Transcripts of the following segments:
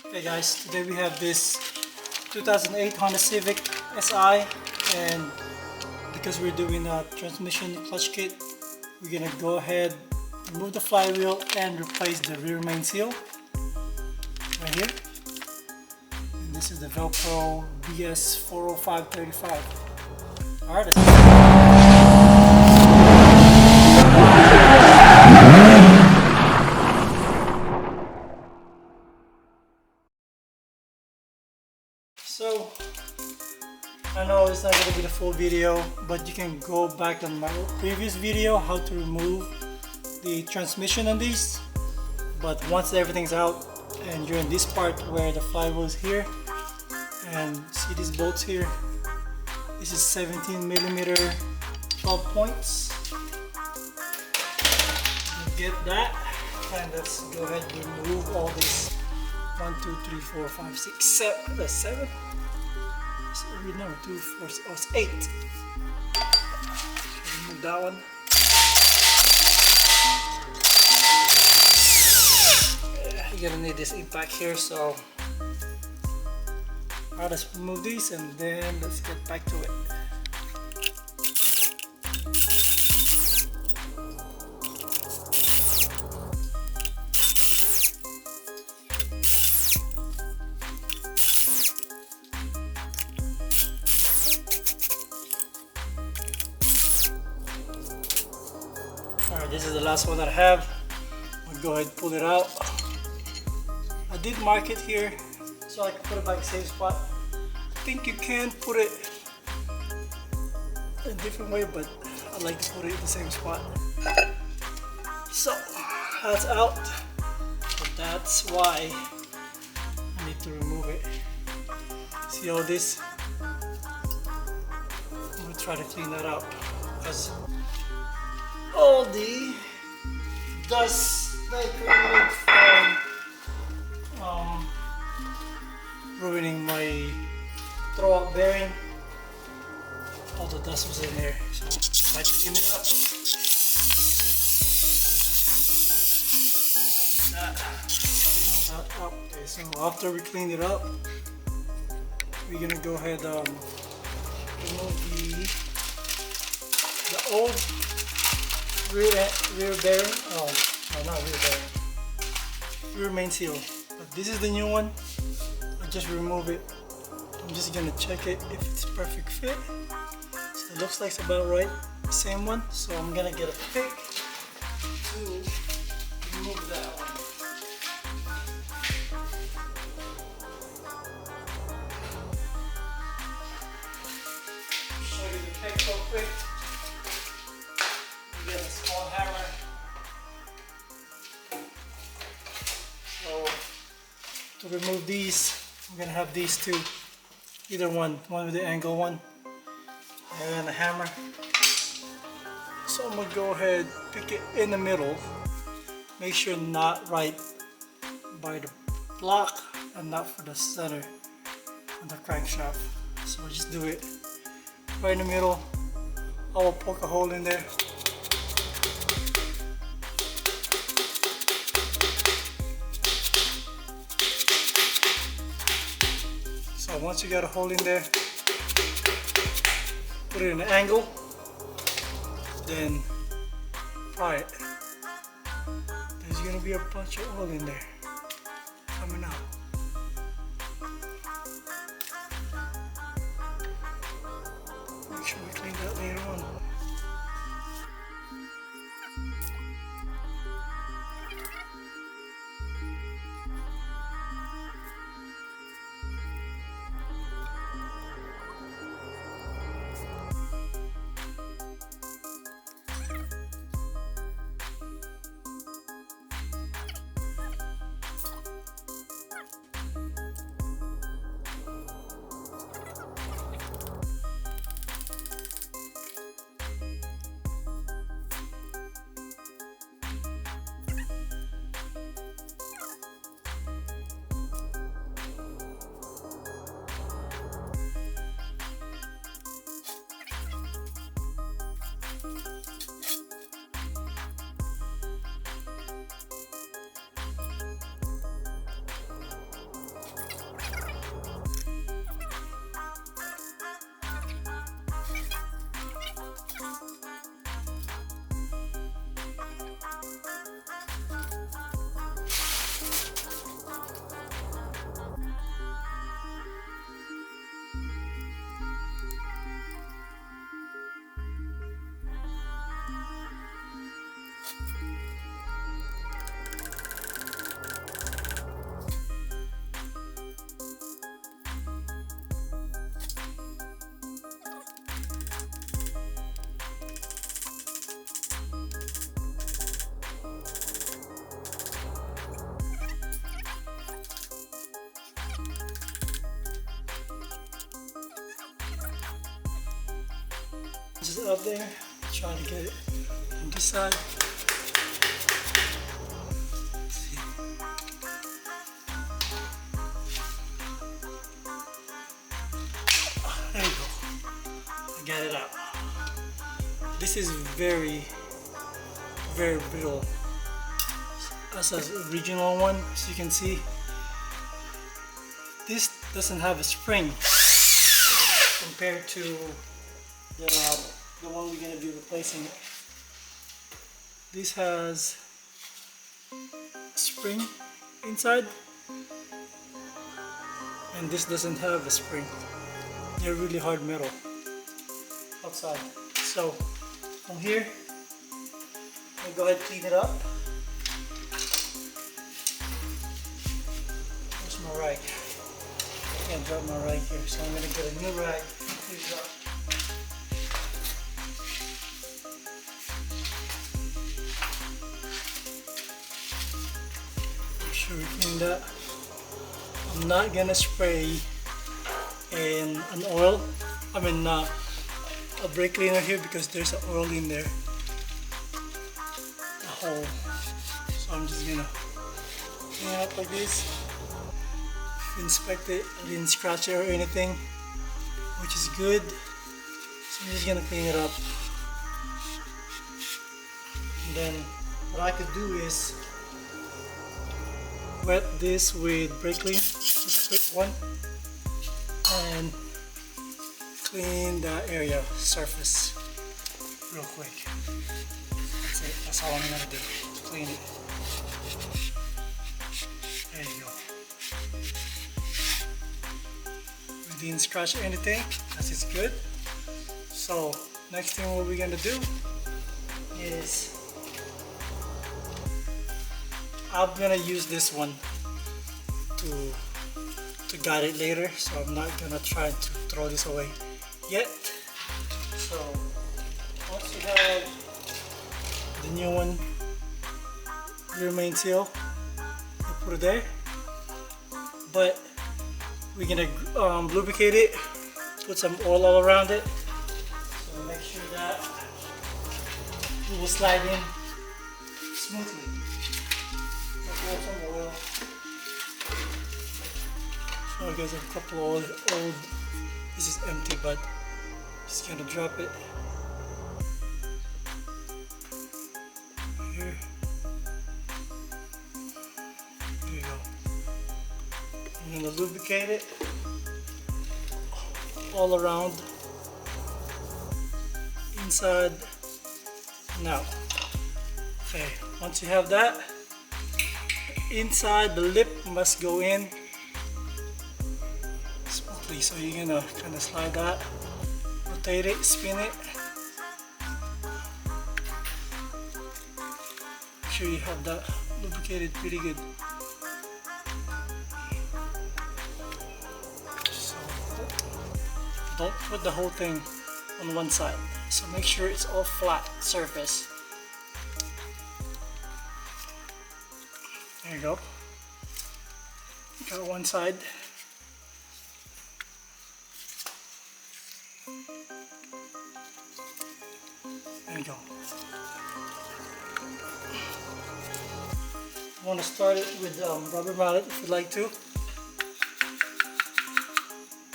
Hey guys, today we have this 2008 Honda Civic SI, and because we're doing a transmission clutch kit, we're gonna go ahead, remove the flywheel and replace the rear main seal right here. And this is the Velcro BS 40535. Alright, let's So, I know it's not going to be the full video, but you can go back on my previous video how to remove the transmission on these. But once everything's out and you're in this part where the flywheel is here, and see these bolts here, this is 17mm 12 points. You get that, and let's go ahead and remove all these 1, 2, 3, 4, 5, 6, 7. That's 7. No, 2, 4, 6, oh, it's 8. Remove that one. You're gonna need this impact here, so I'll just remove these and then let's get back to it. Alright, this is the last one that I have. I'll go ahead and pull it out. I did mark it here so I can put it back in the same spot. I think you can put it a different way, but I like to put it in the same spot. So that's out, but that's why I need to remove it. See all this? I'm gonna try to clean that out because all the dust that I created from ruining my throwout bearing, all the dust was in there, so I clean it up. Clean all that up. Okay, so after we clean it up, we're gonna go ahead remove the old rear bearing. Oh, no, not rear bearing. Rear main seal. But this is the new one. I just remove it. I'm just gonna check it if it's perfect fit. So it looks like it's about right. Same one. So I'm gonna get a pick to remove that one. Show you the pick real quick. Get a small hammer. So to remove these, I'm gonna have these two, either one with the angle one, and then a hammer. So I'm gonna go ahead, pick it in the middle. Make sure not right by the block and not for the center on the crankshaft. So just do it right in the middle. I will poke a hole in there. So once you got a hole in there, put it in an angle, then pry it. There's gonna be a bunch of oil in there coming out. Make sure we clean that later on. is up there. Try to get it on this side. Let's see. There you go. I got it out. This is very brittle. As an original one, as you can see, this doesn't have a spring compared to the one we're gonna be replacing. This has a spring inside, and this doesn't have a spring. They're really hard metal outside. So from here, I'm gonna go ahead and clean it up. Where's my rag? I can't drop my rag here, so I'm gonna get a new rag and clean it up. Make sure we clean that. I'm not gonna spray an oil. A brake cleaner here because there's an oil in there. A hole. So I'm just gonna clean it up like this. Inspect it. I didn't scratch it or anything, which is good. So I'm just gonna clean it up. And then what I could do is wet this with brake clean, just a quick one, and clean the area surface real quick. That's it. That's all I'm gonna do. Clean it. There you go. We didn't scratch anything. That is good. So next thing what we're gonna do is I'm gonna use this one to guide it later. So I'm not gonna try to throw this away yet. So once you have the new one, your main seal, you put it there. But we're gonna lubricate it, put some oil all around it. So make sure that it will slide in smoothly. Pour some oil. So I guess a couple old. This is empty, but just gonna drop it here. There you go. I'm gonna lubricate it all around, inside and out. Okay, once you have that, inside the lip must go in smoothly. So you're gonna kind of slide that, rotate it, spin it. Make sure you have that lubricated pretty good. So don't put the whole thing on one side. So make sure it's all flat surface. There you go. Got one side. There you go. I want to start it with rubber mallet if you'd like to.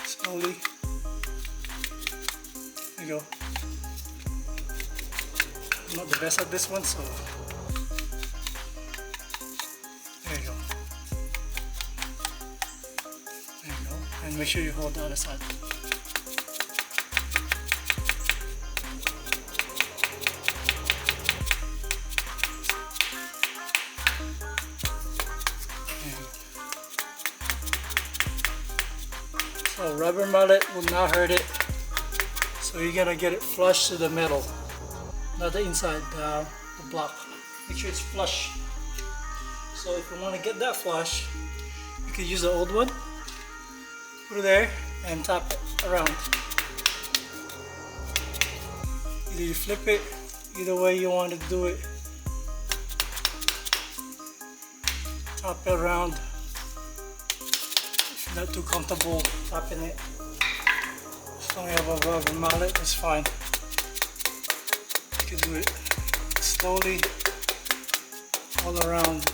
Slowly. There you go. I'm not the best at this one, so there you go. There you go. And make sure you hold the other side. So rubber mallet will not hurt it. So you're gonna get it flush to the metal, not the inside, the block. Make sure it's flush. So if you want to get that flush, you could use the old one, put it there, and tap it around. Either you flip it, either way you want to do it. Tap it around. If you're not too comfortable tapping it, as long as you have a rubber mallet, it's fine. can do it slowly all around.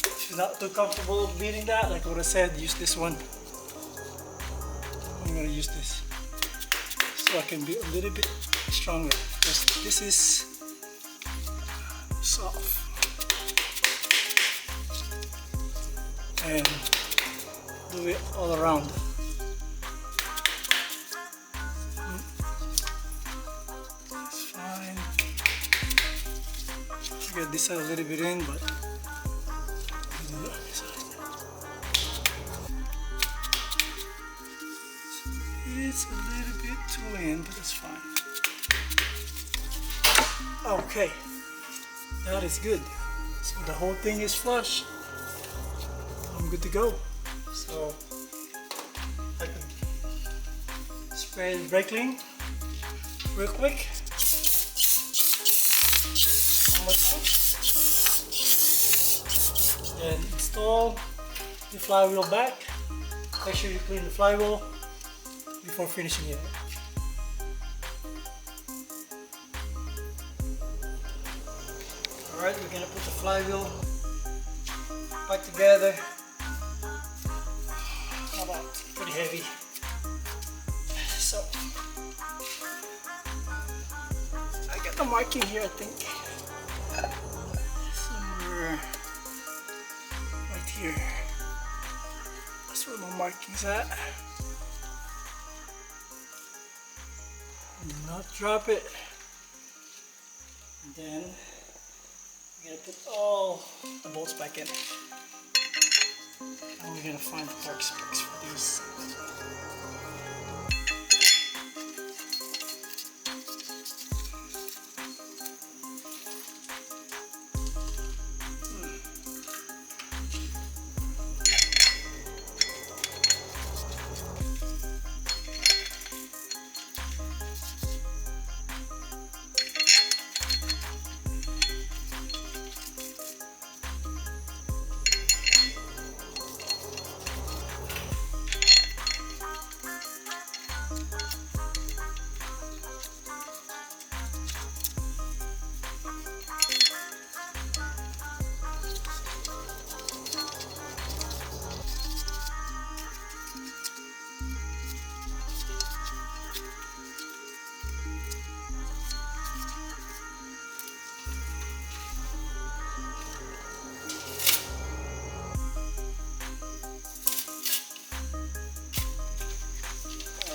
If you're not too comfortable beating that, like what I said, use this one. I'm gonna use this so I can be a little bit stronger, because this is soft. And do it all around. That's fine. Get this side a little bit in, but do it on this side. It's a little bit too in, but it's fine. Okay, that is good. So the whole thing is flush. I'm good to go. So I can spray the brake clean real quick. One more time. Then install the flywheel back. Make sure you clean the flywheel before finishing it. Alright, we're gonna put the flywheel back together. Pretty heavy. So I got the marking here, I think. Somewhere right here. That's where my marking's at. Do not drop it. And then we're gonna put all the bolts back in. And we're gonna find the torque specs for these.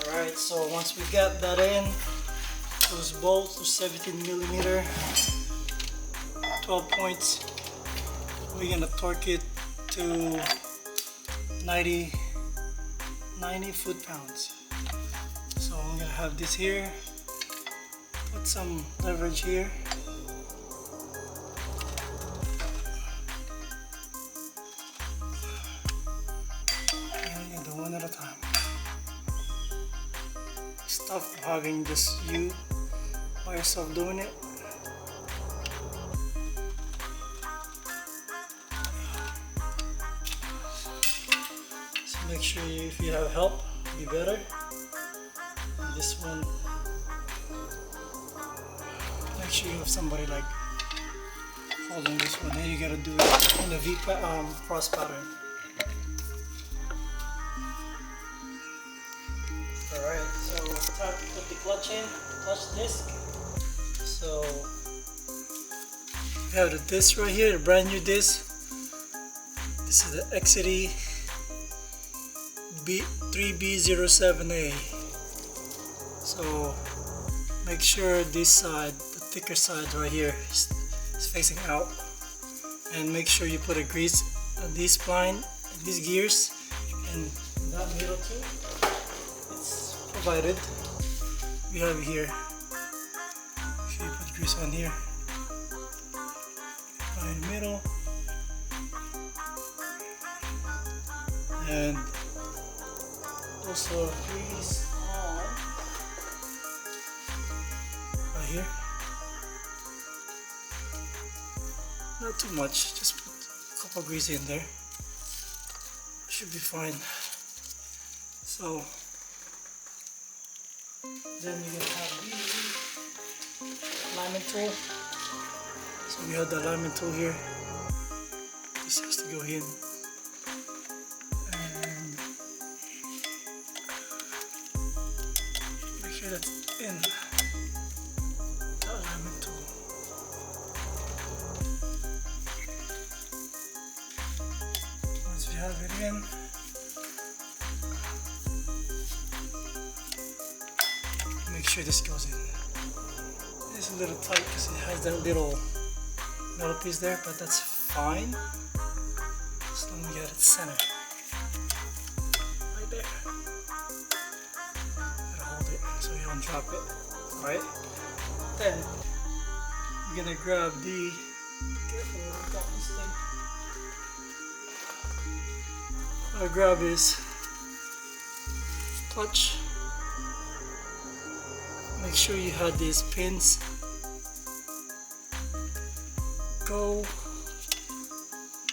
Alright, so once we got that in, those bolts are 17mm, 12 points. We're gonna torque it to 90 foot-pounds. So I'm gonna have this here, put some leverage here. And you do one at a time. Stop having just you by yourself doing it. So make sure if you have help, be better. And this one, make sure you have somebody like holding this one. Then you gotta do it in the cross pattern. Alright, so it's time to put the clutch in, clutch disc. So we have the disc right here, the brand new disc. This is the XCD 3B07A. So make sure this side, the thicker side right here, is facing out. And make sure you put a grease on this spline and these gears, and that middle too. Provided we have here. If you put grease on here, in the middle, and also grease on right here. Not too much, just put a couple of grease in there. Should be fine. So Then we're gonna have the alignment tool. So we have the alignment tool here. This has to go in. And make sure that's in the alignment tool. Once we have it in, make sure this goes in. It's a little tight because it has that little metal piece there, but that's fine as long as you get it centered right there. Gotta hold it so you don't drop it. Alright, then we're gonna grab the I'll grab his clutch. Make sure you have these pins. Go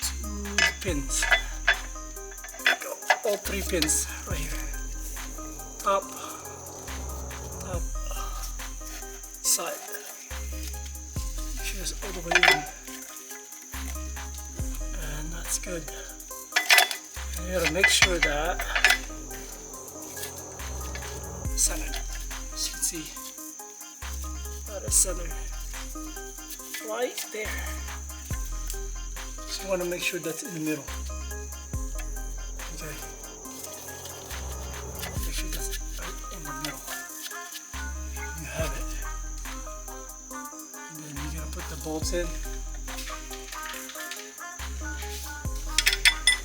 to the pins. Go all 3 pins right here. Top, side. Make sure it's all the way in. And that's good. And you gotta make sure that centered. As you can see, that is centered right there. So you want to make sure that's in the middle. Okay. Make sure that's right in the middle. You have it. And then you're gonna put the bolts in.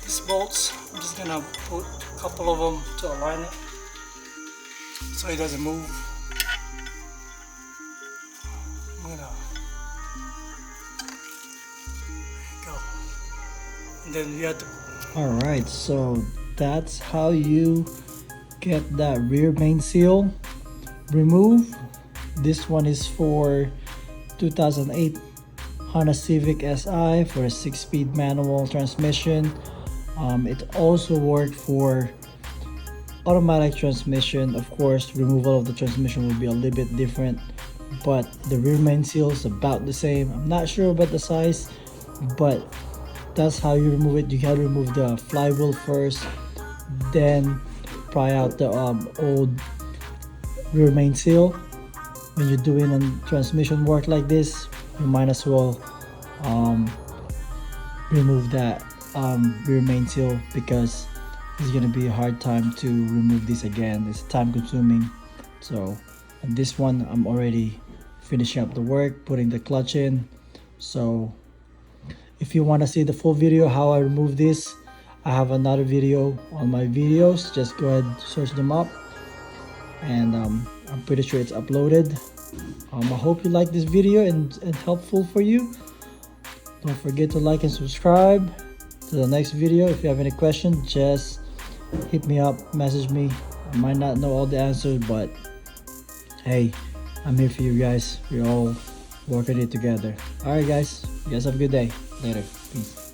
These bolts, I'm just gonna put a couple of them to align it so it doesn't move. I'm gonna go. And then you have to. Alright, so that's how you get that rear main seal removed. This one is for 2008 Honda Civic SI for a 6-speed manual transmission. It also worked for automatic transmission. Of course, removal of the transmission will be a little bit different, but the rear main seal is about the same. I'm not sure about the size, but that's how you remove it. You gotta remove the flywheel first, then pry out the old rear main seal. When you're doing a transmission work like this, you might as well remove that rear main seal, because it's gonna be a hard time to remove this again. It's time consuming. So on this one, I'm already finishing up the work, putting the clutch in. So if you want to see the full video how I remove this, I have another video on my videos. Just go ahead, search them up, and I'm pretty sure it's uploaded. I hope you like this video and helpful for you. Don't forget to like and subscribe to the next video. If you have any questions, just hit me up, message me. I might not know all the answers, but hey, I'm here for you guys. We're all working it together. Alright guys, you guys have a good day. Later. Peace.